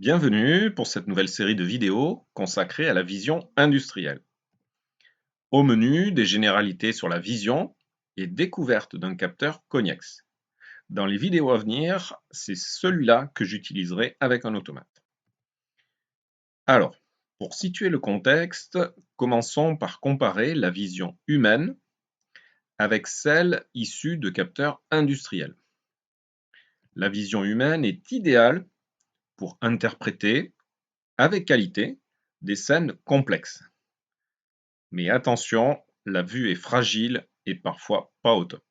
Bienvenue pour cette nouvelle série de vidéos consacrée à la vision industrielle. Au menu, des généralités sur la vision et découverte d'un capteur Cognex. Dans les vidéos à venir, c'est celui-là que j'utiliserai avec un automate. Alors, pour situer le contexte, commençons par comparer la vision humaine avec celle issue de capteurs industriels. La vision humaine est idéale pour interpréter, avec qualité, des scènes complexes. Mais attention, la vue est fragile et parfois pas au top.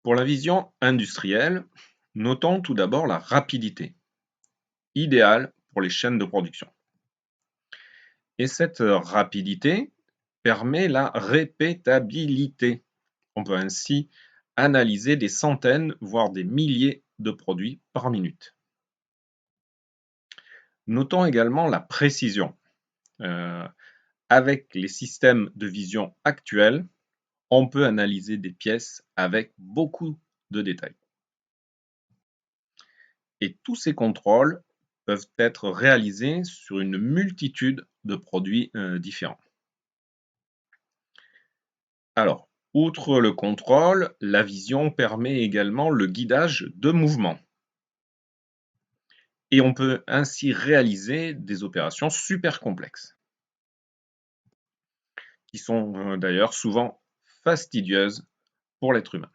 Pour la vision industrielle, notons tout d'abord la rapidité, idéale pour les chaînes de production. Et cette rapidité permet la répétabilité. On peut ainsi analyser des centaines, voire des milliers de produits par minute. Notons également la précision. Avec les systèmes de vision actuels, on peut analyser des pièces avec beaucoup de détails. Et tous ces contrôles peuvent être réalisés sur une multitude de produits différents. Alors, outre le contrôle, la vision permet également le guidage de mouvement. Et on peut ainsi réaliser des opérations super complexes, qui sont d'ailleurs souvent fastidieuses pour l'être humain.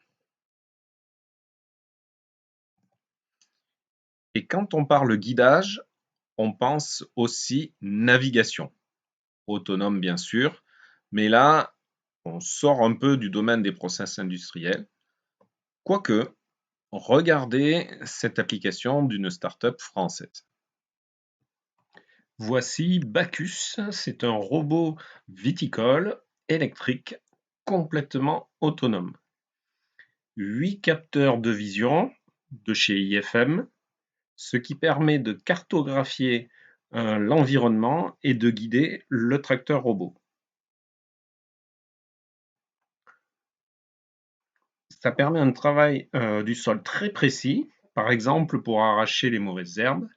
Et quand on parle guidage, on pense aussi navigation, autonome bien sûr, mais là, on sort un peu du domaine des process industriels. Quoique, regardez cette application d'une start-up française. Voici Bacchus, c'est un robot viticole électrique complètement autonome. 8 capteurs de vision de chez IFM, ce qui permet de cartographier l'environnement et de guider le tracteur robot. Ça permet un travail du sol très précis, par exemple pour arracher les mauvaises herbes,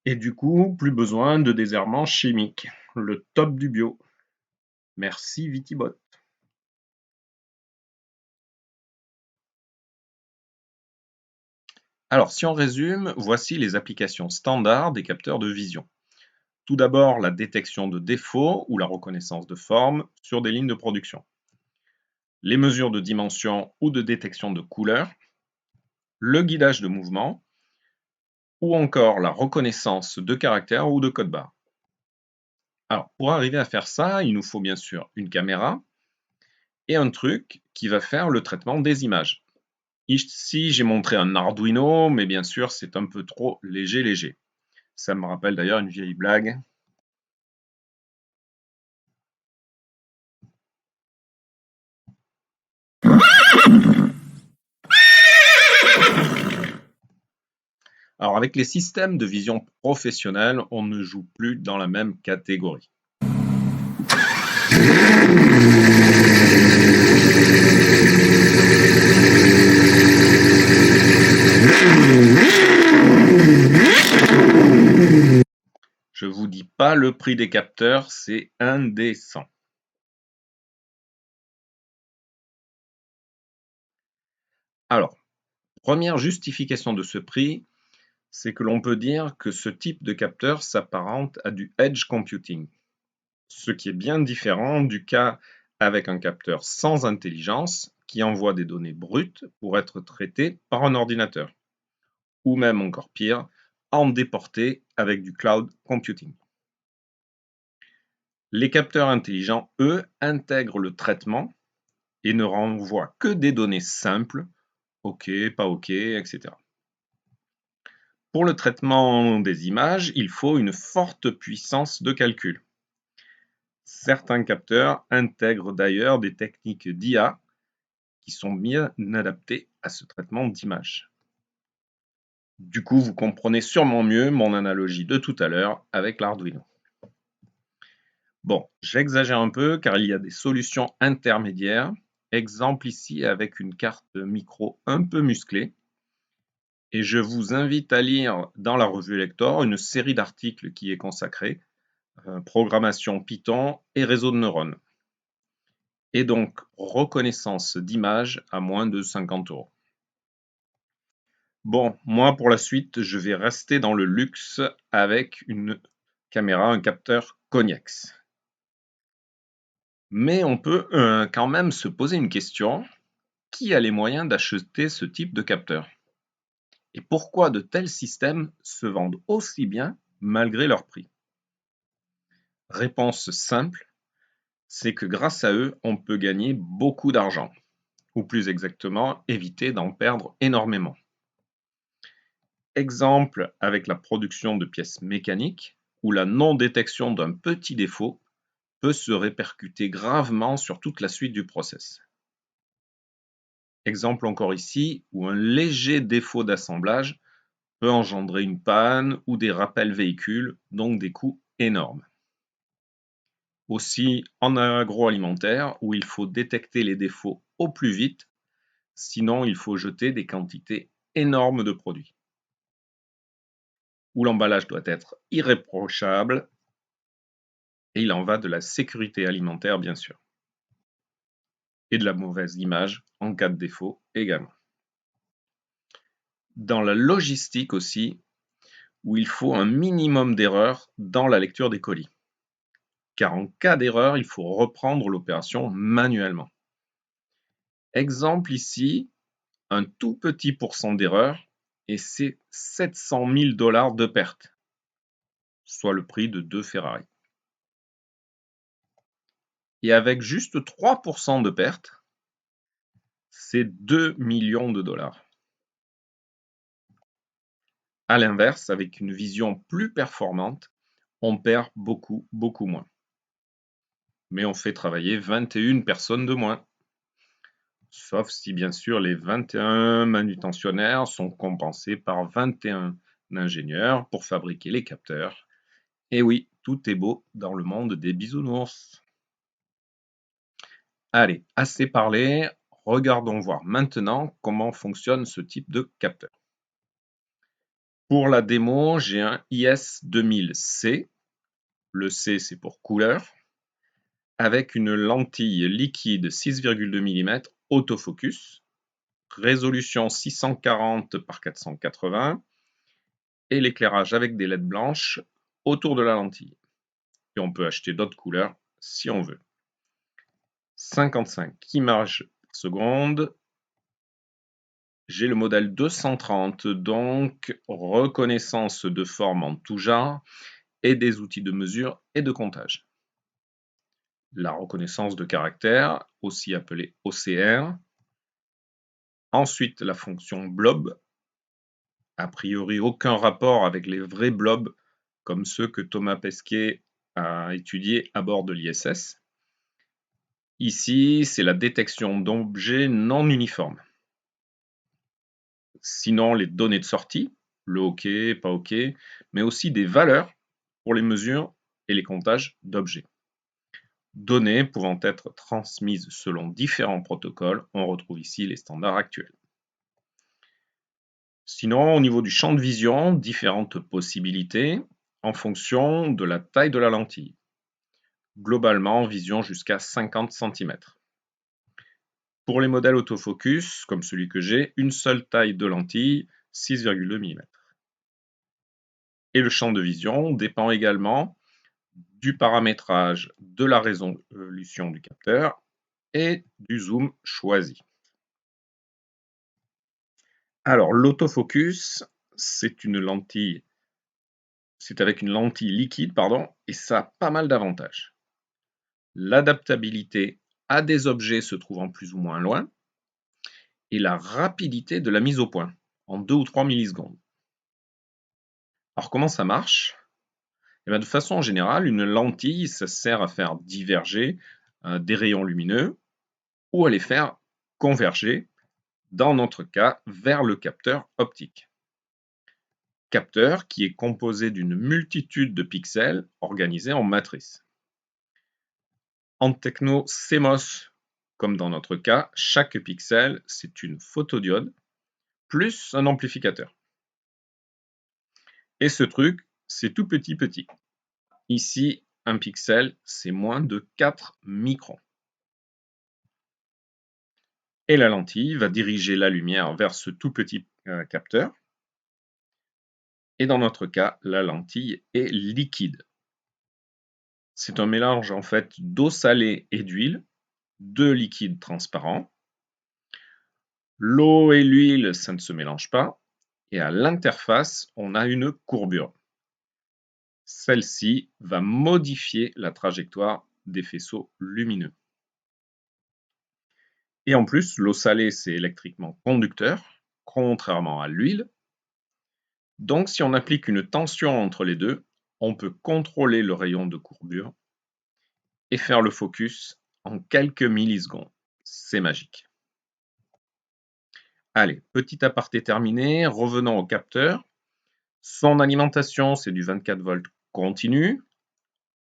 et du coup, plus besoin de désherbants chimiques. Le top du bio. Merci Vitibot. Alors, si on résume, voici les applications standards des capteurs de vision. Tout d'abord, la détection de défauts ou la reconnaissance de formes sur des lignes de production. Les mesures de dimension ou de détection de couleurs. Le guidage de mouvement. Ou encore la reconnaissance de caractères ou de code barres. Alors, pour arriver à faire ça, il nous faut bien sûr une caméra et un truc qui va faire le traitement des images. Ici, j'ai montré un Arduino, mais bien sûr, c'est un peu trop léger. Ça me rappelle d'ailleurs une vieille blague. Alors, avec les systèmes de vision professionnelle, on ne joue plus dans la même catégorie. Je vous dis pas le prix des capteurs, c'est indécent. Alors, première justification de ce prix, c'est que l'on peut dire que ce type de capteur s'apparente à du edge computing, ce qui est bien différent du cas avec un capteur sans intelligence qui envoie des données brutes pour être traitées par un ordinateur, ou même encore pire, en déporté avec du cloud computing. Les capteurs intelligents, eux, intègrent le traitement et ne renvoient que des données simples, OK, pas OK, etc. Pour le traitement des images, il faut une forte puissance de calcul. Certains capteurs intègrent d'ailleurs des techniques d'IA qui sont bien adaptées à ce traitement d'images. Du coup, vous comprenez sûrement mieux mon analogie de tout à l'heure avec l'Arduino. Bon, j'exagère un peu car il y a des solutions intermédiaires. Exemple ici avec une carte micro un peu musclée Et je vous invite à lire dans la revue Lector une série d'articles qui est consacrée programmation Python et réseau de neurones. Et donc reconnaissance d'images à moins de 50 €. Bon, moi pour la suite, je vais rester dans le luxe avec une caméra, un capteur Connex. Mais on peut quand même se poser une question, qui a les moyens d'acheter ce type de capteur? Et pourquoi de tels systèmes se vendent aussi bien malgré leur prix? Réponse simple, c'est que grâce à eux, on peut gagner beaucoup d'argent, ou plus exactement, éviter d'en perdre énormément. Exemple avec la production de pièces mécaniques, où la non-détection d'un petit défaut peut se répercuter gravement sur toute la suite du process. Exemple encore ici, où un léger défaut d'assemblage peut engendrer une panne ou des rappels véhicules, donc des coûts énormes. Aussi en agroalimentaire, où il faut détecter les défauts au plus vite, sinon il faut jeter des quantités énormes de produits. Où l'emballage doit être irréprochable, et il en va de la sécurité alimentaire bien sûr. Et de la mauvaise image en cas de défaut également. Dans la logistique aussi, où il faut un minimum d'erreurs dans la lecture des colis. Car en cas d'erreur, il faut reprendre l'opération manuellement. Exemple ici, un tout petit pourcent d'erreur et c'est 700 000 $ de perte, soit le prix de 2 Ferrari. Et avec juste 3% de perte, c'est 2 millions de dollars. A l'inverse, avec une vision plus performante, on perd beaucoup moins. Mais on fait travailler 21 personnes de moins. Sauf si bien sûr les 21 manutentionnaires sont compensés par 21 ingénieurs pour fabriquer les capteurs. Et oui, tout est beau dans le monde des bisounours. Allez, assez parlé, regardons voir maintenant comment fonctionne ce type de capteur. Pour la démo, j'ai un IS-2000C, le C c'est pour couleur, avec une lentille liquide 6,2 mm autofocus, résolution 640 par 480 et l'éclairage avec des LED blanches autour de la lentille. Et on peut acheter d'autres couleurs si on veut. 55 images par seconde. J'ai le modèle 230, donc reconnaissance de forme en tout genre et des outils de mesure et de comptage. La reconnaissance de caractères, aussi appelée OCR. Ensuite, la fonction blob. A priori, aucun rapport avec les vrais blobs comme ceux que Thomas Pesquet a étudiés à bord de l'ISS. Ici, c'est la détection d'objets non uniformes. Sinon, les données de sortie, le OK, pas OK, mais aussi des valeurs pour les mesures et les comptages d'objets. Données pouvant être transmises selon différents protocoles, on retrouve ici les standards actuels. Sinon, au niveau du champ de vision, différentes possibilités en fonction de la taille de la lentille. Globalement, vision jusqu'à 50 cm. Pour les modèles autofocus, comme celui que j'ai, une seule taille de lentille, 6,2 mm. Et le champ de vision dépend également du paramétrage de la résolution du capteur et du zoom choisi. Alors, l'autofocus, c'est avec une lentille liquide, et ça a pas mal d'avantages. L'adaptabilité à des objets se trouvant plus ou moins loin, et la rapidité de la mise au point, en 2 ou 3 millisecondes. Alors comment ça marche? Eh bien, de façon générale, une lentille, ça sert à faire diverger des rayons lumineux ou à les faire converger, dans notre cas, vers le capteur optique. Capteur qui est composé d'une multitude de pixels organisés en matrices. En techno CMOS, comme dans notre cas, chaque pixel, c'est une photodiode plus un amplificateur. Et ce truc, c'est tout petit. Ici, un pixel, c'est moins de 4 microns. Et la lentille va diriger la lumière vers ce tout petit capteur. Et dans notre cas, la lentille est liquide. C'est un mélange en fait d'eau salée et d'huile, deux liquides transparents. L'eau et l'huile, ça ne se mélange pas. Et à l'interface, on a une courbure. Celle-ci va modifier la trajectoire des faisceaux lumineux. Et en plus, l'eau salée, c'est électriquement conducteur, contrairement à l'huile. Donc, si on applique une tension entre les deux, on peut contrôler le rayon de courbure et faire le focus en quelques millisecondes. C'est magique. Allez, petit aparté terminé, revenons au capteur. Son alimentation, c'est du 24 volts continu.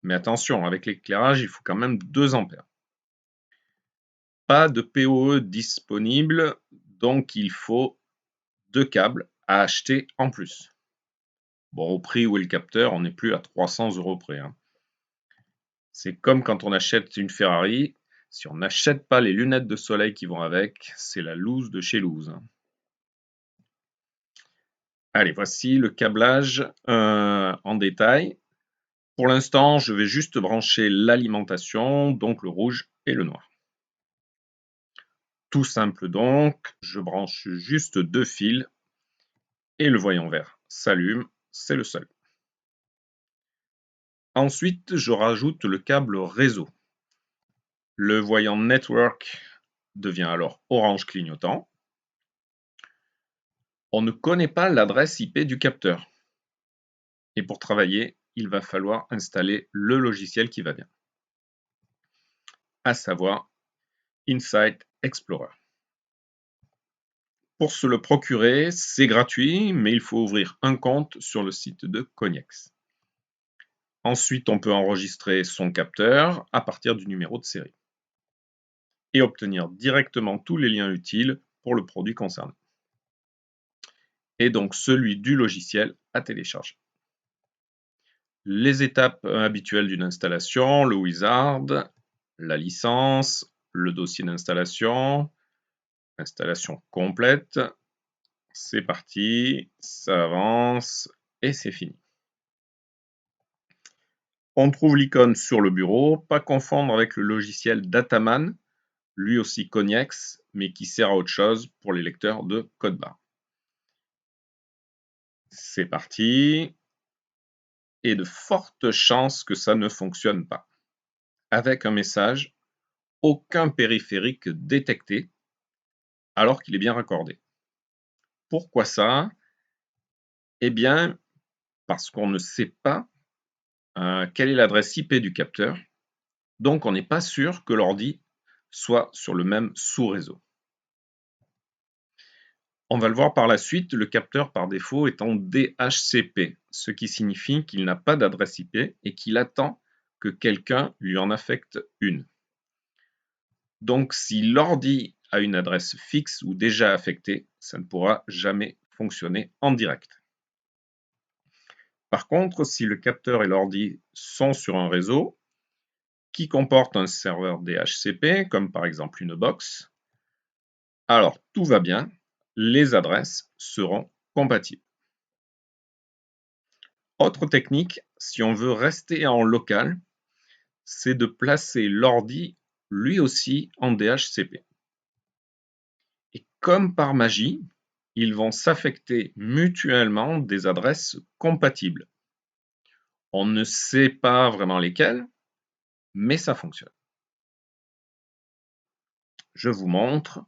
Mais attention, avec l'éclairage, il faut quand même 2 ampères. Pas de PoE disponible, donc il faut 2 câbles à acheter en plus. Bon, au prix où est le capteur, on n'est plus à 300 € près. C'est comme quand on achète une Ferrari, si on n'achète pas les lunettes de soleil qui vont avec, c'est la loose de chez loose. Allez, voici le câblage en détail. Pour l'instant, je vais juste brancher l'alimentation, donc le rouge et le noir. Tout simple donc, je branche juste 2 fils et le voyant vert s'allume, c'est le seul. Ensuite, je rajoute le câble réseau. Le voyant network devient alors orange clignotant. On ne connaît pas l'adresse IP du capteur. Et pour travailler, il va falloir installer le logiciel qui va bien, à savoir Insight Explorer. Pour se le procurer, c'est gratuit, mais il faut ouvrir un compte sur le site de Cognex. Ensuite, on peut enregistrer son capteur à partir du numéro de série et obtenir directement tous les liens utiles pour le produit concerné. Et donc celui du logiciel à télécharger. Les étapes habituelles d'une installation, le wizard, la licence, le dossier d'installation, installation complète. C'est parti, ça avance et c'est fini. On trouve l'icône sur le bureau, pas confondre avec le logiciel Dataman, lui aussi Cognex, mais qui sert à autre chose pour les lecteurs de code barre. C'est parti, et de fortes chances que ça ne fonctionne pas. Avec un message, aucun périphérique détecté, alors qu'il est bien raccordé. Pourquoi ça? Eh bien, parce qu'on ne sait pas quelle est l'adresse IP du capteur, donc on n'est pas sûr que l'ordi soit sur le même sous-réseau. On va le voir par la suite, le capteur par défaut est en DHCP, ce qui signifie qu'il n'a pas d'adresse IP et qu'il attend que quelqu'un lui en affecte une. Donc si l'ordi a une adresse fixe ou déjà affectée, ça ne pourra jamais fonctionner en direct. Par contre, si le capteur et l'ordi sont sur un réseau qui comporte un serveur DHCP, comme par exemple une box, alors tout va bien, les adresses seront compatibles. Autre technique, si on veut rester en local, c'est de placer l'ordi lui aussi en DHCP. Et comme par magie, ils vont s'affecter mutuellement des adresses compatibles. On ne sait pas vraiment lesquelles, mais ça fonctionne. Je vous montre.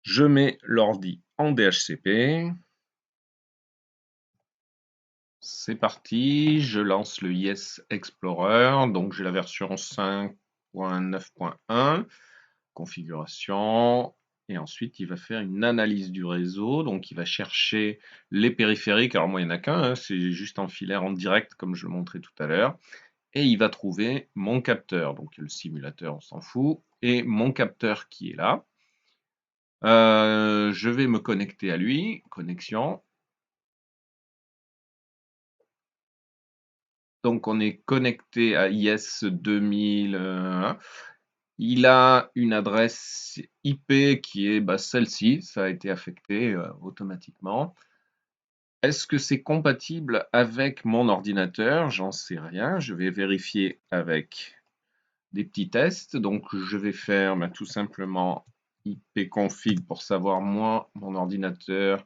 Je mets l'ordi en DHCP. C'est parti, je lance le Yes Explorer. Donc j'ai la version 5.9.1, configuration. Et ensuite, il va faire une analyse du réseau. Donc il va chercher les périphériques. Alors moi, il n'y en a qu'un, c'est juste en filaire en direct, comme je le montrais tout à l'heure. Et il va trouver mon capteur. Donc le simulateur, on s'en fout. Et mon capteur qui est là. Je vais me connecter à lui. Connexion. Donc on est connecté à IS 2000. Il a une adresse IP qui est celle-ci, ça a été affecté automatiquement. Est-ce que c'est compatible avec mon ordinateur? J'en sais rien. Je vais vérifier avec des petits tests. Donc je vais faire tout simplement ipconfig pour savoir moi, mon ordinateur,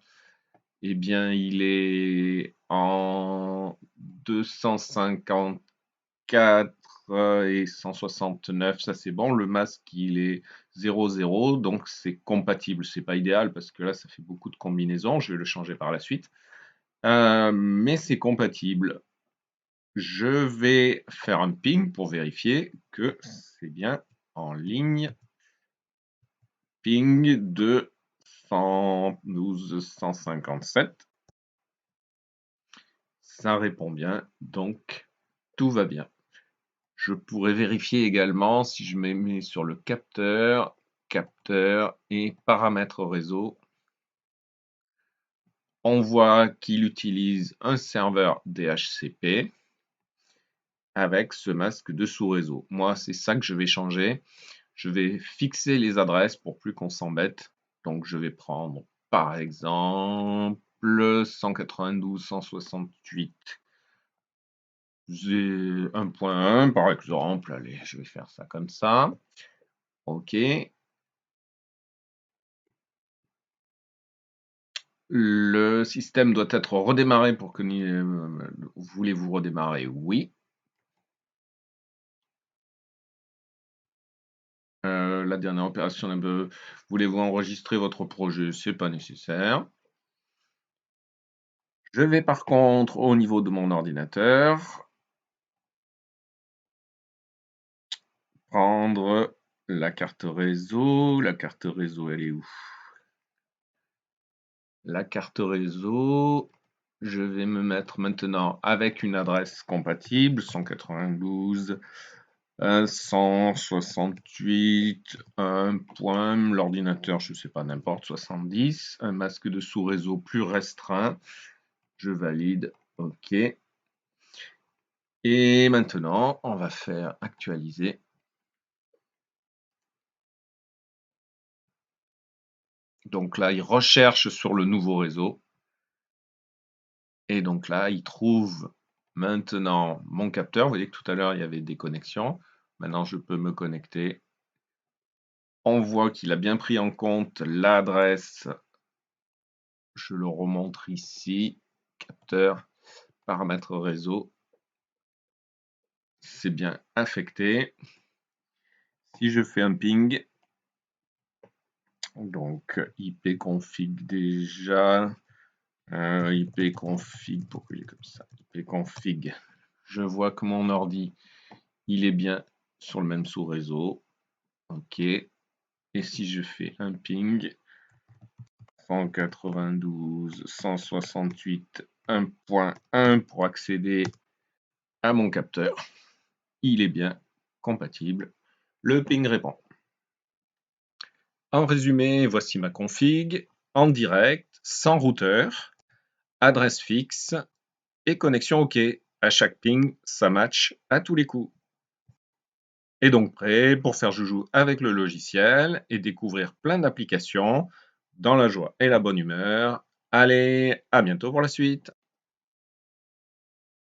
eh bien il est en 254 et 169, ça c'est bon. Le masque il est 00, donc c'est compatible. C'est pas idéal parce que là ça fait beaucoup de combinaisons. Je vais le changer par la suite. Mais c'est compatible. Je vais faire un ping pour vérifier que c'est bien en ligne. Ping de 112 157. Ça répond bien, donc tout va bien. Je pourrais vérifier également si je me mets sur le capteur, capteur et paramètres réseau. On voit qu'il utilise un serveur DHCP avec ce masque de sous-réseau. Moi, c'est ça que je vais changer. Je vais fixer les adresses pour plus qu'on s'embête. Donc, je vais prendre, par exemple, 192.168. 1.1 par exemple. Allez, je vais faire ça comme ça. OK. Le système doit être redémarré pour que voulez-vous redémarrer? Oui. La dernière opération, voulez-vous enregistrer votre projet? C'est pas nécessaire. Je vais par contre au niveau de mon ordinateur prendre la carte réseau. La carte réseau, elle est où? La carte réseau, je vais me mettre maintenant avec une adresse compatible, 192, 168, un point, l'ordinateur, je ne sais pas, n'importe, 70, un masque de sous-réseau plus restreint, je valide, OK. Et maintenant, on va faire actualiser. Donc là, il recherche sur le nouveau réseau. Et donc là, il trouve maintenant mon capteur. Vous voyez que tout à l'heure, il y avait des connexions. Maintenant, je peux me connecter. On voit qu'il a bien pris en compte l'adresse. Je le remontre ici. Capteur, paramètres réseau. C'est bien affecté. Si je fais un ping, donc ipconfig déjà, ipconfig, pourquoi il est comme ça? Ipconfig. Je vois que mon ordi, il est bien sur le même sous-réseau. OK. Et si je fais un ping, 192, 168, 1.1 pour accéder à mon capteur, il est bien compatible. Le ping répond. En résumé, voici ma config en direct, sans routeur, adresse fixe et connexion OK. À chaque ping, ça match à tous les coups. Et donc prêt pour faire joujou avec le logiciel et découvrir plein d'applications dans la joie et la bonne humeur. Allez, à bientôt pour la suite.